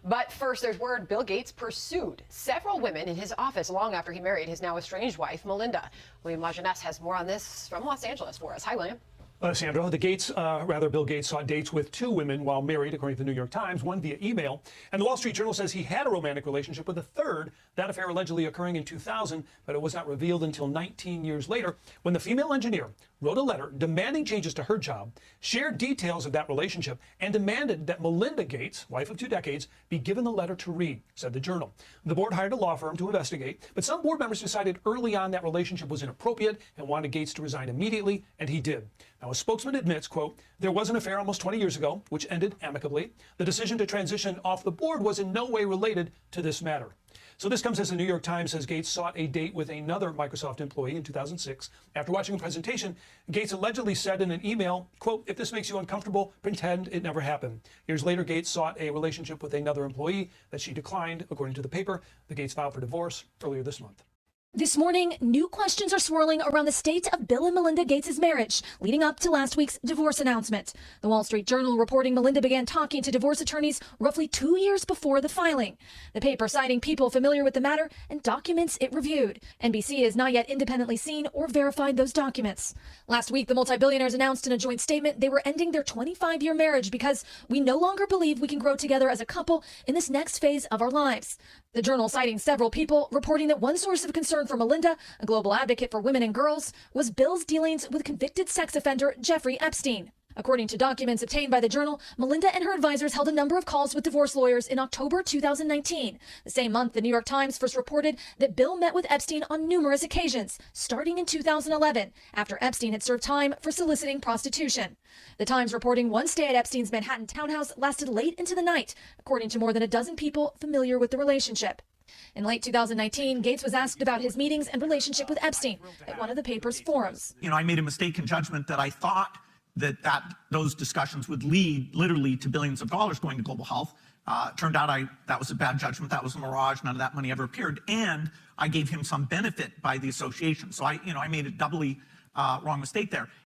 But first, there's word Bill Gates pursued several women in his office long after he married his now estranged wife, Melinda. William Lajeunesse has more on this from Los Angeles for us. Hi, William. Sandra, Bill Gates saw dates with two women while married, according to the New York Times, one via email. And the Wall Street Journal says he had a romantic relationship with a third, that affair allegedly occurring in 2000, but it was not revealed until 19 years later when the female engineer wrote a letter demanding changes to her job, shared details of that relationship, and demanded that Melinda Gates, wife of 2 decades, be given the letter to read, said the Journal. The board hired a law firm to investigate, but some board members decided early on that relationship was inappropriate and wanted Gates to resign immediately, and he did. Now, a spokesman admits, quote, there was an affair almost 20 years ago, which ended amicably. The decision to transition off the board was in no way related to this matter. So this comes as the New York Times says Gates sought a date with another Microsoft employee in 2006. After watching a presentation, Gates allegedly said in an email, quote, if this makes you uncomfortable, pretend it never happened. Years later, Gates sought a relationship with another employee that she declined, according to the paper. The Gates filed for divorce earlier this month. This morning, new questions are swirling around the state of Bill and Melinda Gates' marriage, leading up to last week's divorce announcement. The Wall Street Journal reporting Melinda began talking to divorce attorneys roughly 2 years before the filing. The paper citing people familiar with the matter and documents it reviewed. NBC has not yet independently seen or verified those documents. Last week, the multi-billionaires announced in a joint statement they were ending their 25-year marriage because we no longer believe we can grow together as a couple in this next phase of our lives. The Journal citing several people reporting that one source of concern for Melinda, a global advocate for women and girls, was Bill's dealings with convicted sex offender Jeffrey Epstein. According to documents obtained by the Journal, Melinda and her advisors held a number of calls with divorce lawyers in October 2019. The same month, the New York Times first reported that Bill met with Epstein on numerous occasions, starting in 2011, after Epstein had served time for soliciting prostitution. The Times reporting one stay at Epstein's Manhattan townhouse lasted late into the night, according to more than a dozen people familiar with the relationship. In late 2019, Gates was asked about his meetings and relationship with Epstein at one of the paper's forums. I made a mistake in judgment that I thought that those discussions would lead literally to billions of dollars going to global health. Turned out that was a bad judgment. That was a mirage. None of that money ever appeared. And I gave him some benefit by the association. So I made a doubly wrong mistake there.